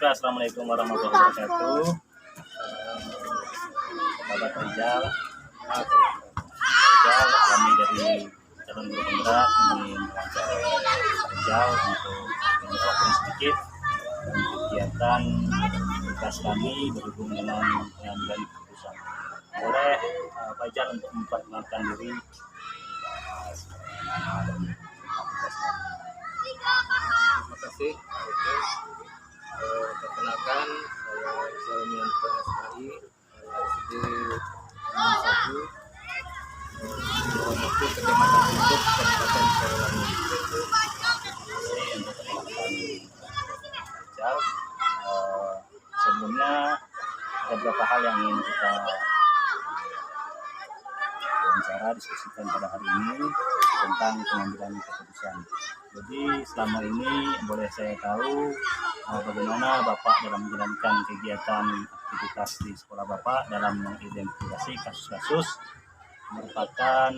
Oke, assalamualaikum warahmatullahi wabarakatuh. Sahabat Rijal, kami dari calon guru penggerak ingin mewawancara Rijal untuk menjelaskan sedikit kegiatan tugas kami berhubung dengan pengambilan keputusan. Boleh Pak Rijal untuk memperkenalkan diri. Terima kasih. Perkenalkan, saya Zalmianto SKI, SD 1, Waktu Kecamatan Untuk Kabupaten Sarawangun. Untuk perkenalkan Rijal, sebelumnya ada beberapa hal yang ingin kita wawancara diskusikan pada hari ini tentang pengambilan keputusan. Jadi selama ini boleh saya tahu bagaimana Bapak dalam menjalankan kegiatan aktivitas di sekolah Bapak dalam mengidentifikasi kasus-kasus merupakan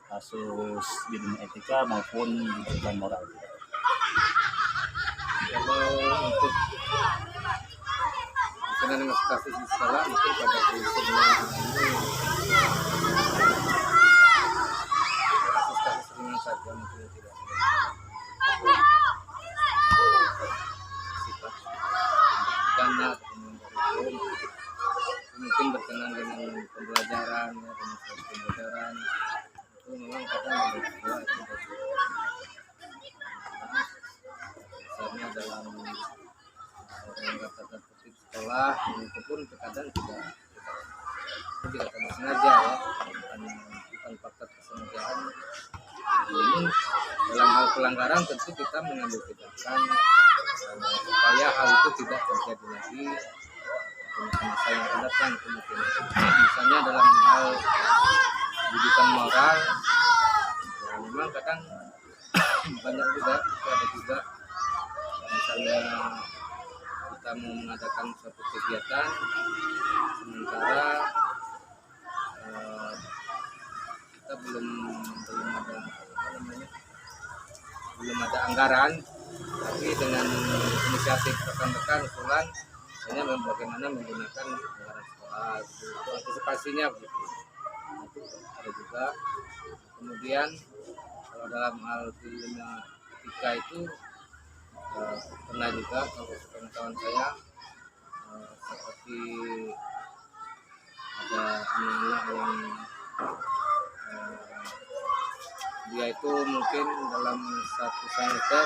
kasus di dunia etika maupun bujukan moral. Kalau untuk berkenaan dengan kasus di sekolah, mungkin pada prinsipnya ini kasus-kasus ringan saja, mungkin tidak sifat dana atau mungkin berkenaan dengan pembelajaran, ya, dengan pembelajaran itu memang kadang ada juga itu misalnya dalam tata tertib sekolah itu pun terkadang tidak sengaja, ya, bukan faktor kesengajaan. Ini dalam hal pelanggaran tentu kita mengambil tindakan supaya hal itu tidak terjadi lagi di masa yang akan datang. Misalnya dalam hal pendidikan moral, ya memang kadang banyak juga ada juga misalnya kita mau mengadakan suatu kegiatan sementara kita belum ada anggaran, tapi dengan inisiatif rekan-rekan usulan misalnya bagaimana menggunakan anggaran sekolah, itu antisipasinya begitu. Itu ada juga. Kemudian kalau dalam hal dunia etika itu pernah juga kalau kawan-kawan saya seperti ada anak-anak yang dia itu mungkin dalam satu semester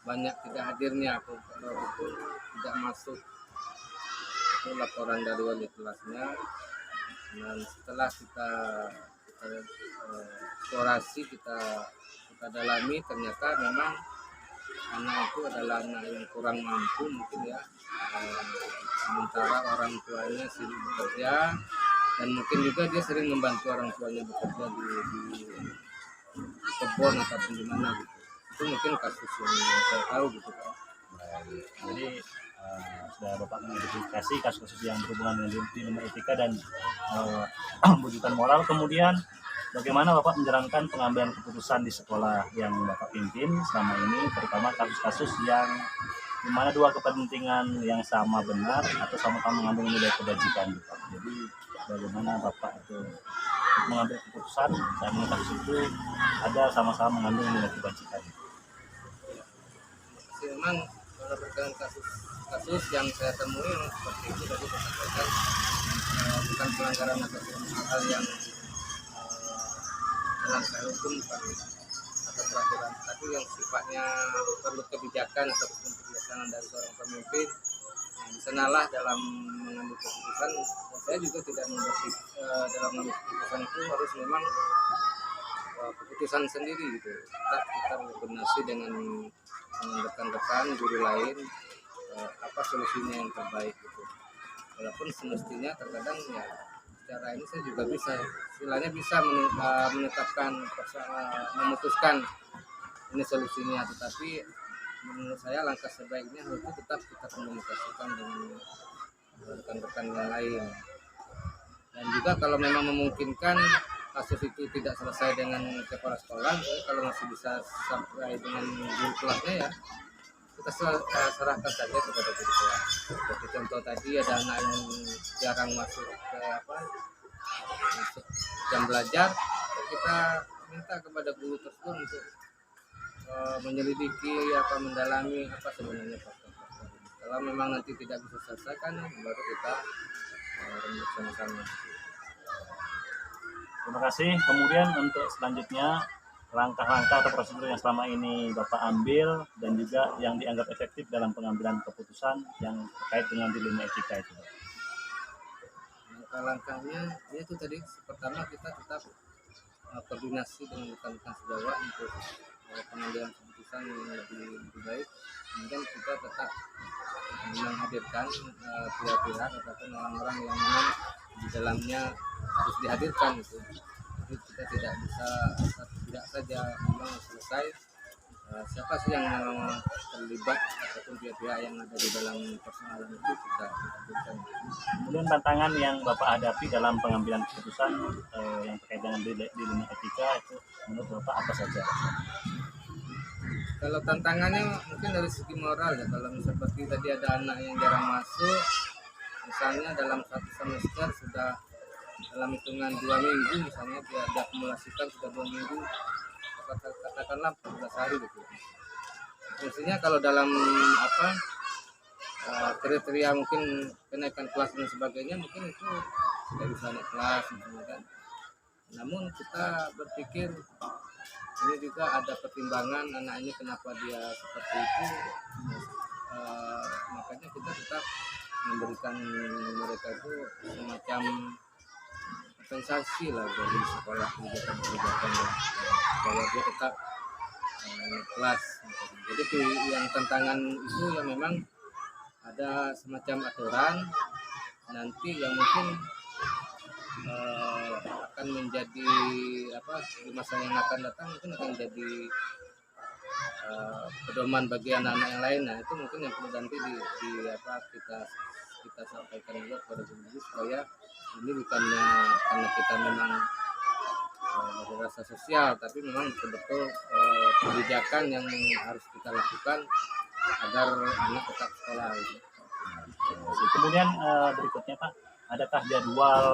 banyak tidak hadirnya atau tidak masuk, itu laporan dari wali kelasnya. Dan setelah kita eksplorasi, kita dalami, ternyata memang anak itu adalah anak yang kurang mampu mungkin, ya, sementara orang tuanya sibuk bekerja dan mungkin juga dia sering membantu orang tuanya bekerja di kebun ataupun di mana gitu. Itu mungkin kasus yang saya tahu gitu kan. Jadi sudah Bapak mengidentifikasi kasus-kasus yang berhubungan dengan dunia etika dan bujukan moral. Kemudian bagaimana Bapak menjalankan pengambilan keputusan di sekolah yang Bapak pimpin selama ini, terutama kasus-kasus yang dimana dua kepentingan yang sama benar atau sama-sama mengandung nilai kebajikan, Bapak. Jadi bagaimana Bapak itu mengambil keputusan saat kasus itu ada sama-sama mengandung nilai kebajikan. Memang kalau berkaitan kasus yang saya temui memang seperti itu, tadi saya sampaikan bukan pelanggaran atau hal yang dalam hukum atau peraturan, tapi yang sifatnya perlu kebijakan ataupun kebijaksanaan dari seorang pemimpin. Di sanalah dalam mengambil keputusan, dan saya juga tidak mengerti dalam mengambil keputusan itu harus memang keputusan sendiri gitu. Kita berkoordinasi dengan rekan-rekan guru lain apa solusinya yang terbaik gitu. Walaupun semestinya terkadang ya secara ini saya juga bisa istilahnya bisa menetapkan memutuskan ini solusinya, tetapi menurut saya langkah sebaiknya hal itu tetap kita komunikasikan dengan rekan-rekan yang lain. Dan juga kalau memang memungkinkan kasus itu tidak selesai dengan kepala sekolah, kalau masih bisa sampai dengan guru kelasnya, ya kita serahkan saja kepada guru kelas. Seperti contoh tadi ada anak yang jarang masuk ke masuk jam belajar, kita minta kepada guru tersebut untuk menyelidiki mendalami apa sebenarnya faktor-faktor ini. Kalau memang nanti tidak bisa selesaikan, baru kita rembuk sama-sama. Terima kasih. Kemudian untuk selanjutnya langkah-langkah atau prosedur yang selama ini Bapak ambil dan juga yang dianggap efektif dalam pengambilan keputusan yang terkait dengan dilema etika itu. Langkah-langkahnya itu tadi pertama kita tetap koordinasi dengan rekan-rekan sejawat untuk pengambilan keputusan yang lebih baik. Kemudian kita tetap menghadirkan pihak-pihak ataupun orang-orang yang memang di dalamnya harus dihadirkan itu. Jadi kita tidak bisa tidak saja memang selesai siapa sih yang terlibat ataupun pihak-pihak yang ada di dalam persoalan itu kita hadirkan. Kemudian tantangan yang Bapak hadapi dalam pengambilan keputusan yang terkait dengan dilema etika itu menurut Bapak apa saja? Kalau tantangannya mungkin dari segi moral ya, kalau seperti tadi ada anak yang jarang masuk, misalnya dalam satu semester sudah dalam hitungan 2 minggu misalnya dia diakumulasikan sudah 2 minggu, katakanlah 14 hari gitu. Mestinya kalau dalam kriteria mungkin kenaikan kelas dan sebagainya mungkin itu tidak bisa naik kelas misalnya kan. Namun kita berpikir ini juga ada pertimbangan anak ini kenapa dia seperti itu, makanya kita tetap memberikan mereka itu semacam kompensasi lah dari sekolah kebijakan bahwa dia tetap kelas. Jadi yang tantangan itu yang memang ada semacam aturan nanti yang mungkin akan menjadi di masa yang akan datang mungkin akan jadi pedoman bagi anak-anak yang lain. Nah itu mungkin yang perlu nanti kita sampaikan juga kepada guru supaya ini bukannya karena kita memang dari rasa sosial, tapi memang betul-betul kebijakan yang harus kita lakukan agar anak tetap sekolah. Kemudian berikutnya Pak, adakah jadwal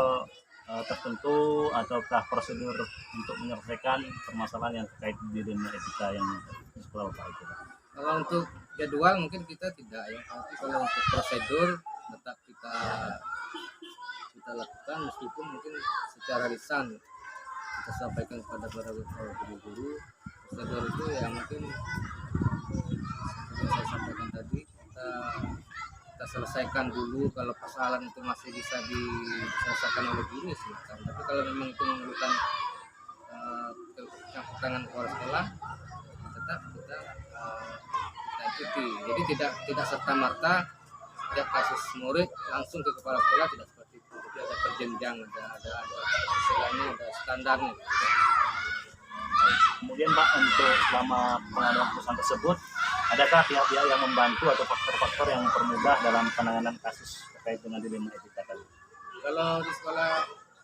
tertentu ataukah prosedur untuk menyelesaikan permasalahan yang terkait dilema etika yang di sekolah Bapak itu Pak? Kalau untuk jadwal mungkin kita tidak ya, tapi kalau untuk prosedur tetap kita lakukan meskipun mungkin secara lisan kita sampaikan kepada para guru-guru. Prosedur itu ya mungkin seperti saya sampaikan tadi kita selesaikan dulu, kalau persoalan itu masih bisa diselesaikan oleh guru ya silakan. Tapi kalau memang itu memerlukan campur tangan kepala sekolah tetap kita ikuti. Jadi tidak serta merta setiap kasus murid langsung ke kepala sekolah, tidak seperti itu. Jadi ada perjenjang, ada istilahnya, ada standarnya. Kemudian Pak, untuk selama pengambilan keputusan tersebut, adakah pihak-pihak yang membantu atau faktor-faktor yang mempermudah dalam penanganan kasus terkait dengan dilema etika tadi? Kalau di sekolah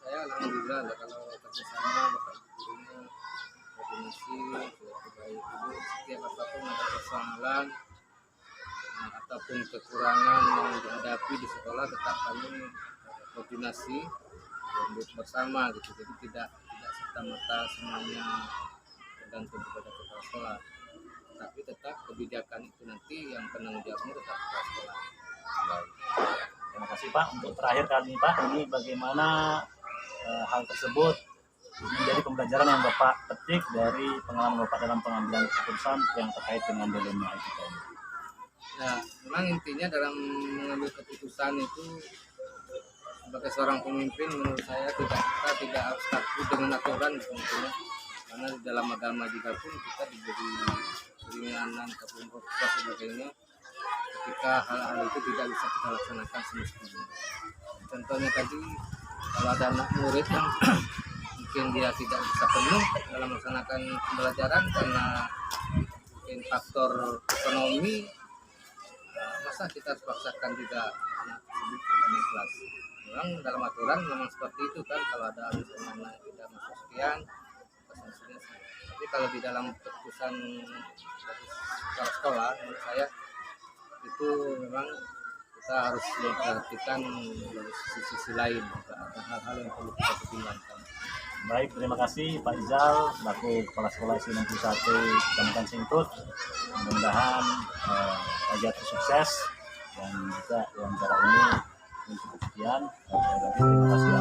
saya alhamdulillah ya, kalau kerjasama bapak ibu gurunya koordinasi baik ibu, setiap apapun ada persoalan ataupun kekurangan yang dihadapi di sekolah tetap kami koordinasi bersama gitu. Jadi tidak serta-merta semuanya tergantung kepada kepala sekolah, tapi tetap kebijakan itu nanti yang penanggung jawabnya tetap kepala sekolah. Baik. Terima kasih Pak. Untuk terakhir kali ini Pak, ini bagaimana hal tersebut menjadi pembelajaran yang Bapak petik dari pengalaman Bapak dalam pengambilan keputusan yang terkait dengan dilema etika ini? Nah, memang intinya dalam mengambil keputusan itu sebagai seorang pemimpin menurut saya kita tidak harus takut dengan aturan tentunya, karena di dalam agama juga pun kita diberi keringanan ataupun ruksa sebagainya ketika hal-hal itu tidak bisa kita laksanakan semestinya. Contohnya tadi kalau ada anak murid yang mungkin dia tidak bisa penuh dalam melaksanakan pembelajaran karena mungkin faktor ekonomi, masa kita harus paksakan juga anak tersebut ke kelas. Memang dalam aturan memang seperti itu kan, kalau ada misalnya anak yang tidak masuk sekian sanksinya. Tapi kalau di dalam keputusan dari kepala sekolah menurut saya itu memang kita harus memperhatikan dari sisi-sisi lain, ada hal-hal yang perlu kita pertimbangkan. Baik, terima kasih Pak Izal selaku Kepala Sekolah SI 61 Kecamatan Singkut. Mudah-mudahan Pak sukses dan juga wawancara ini untuk sekian. Terima kasih.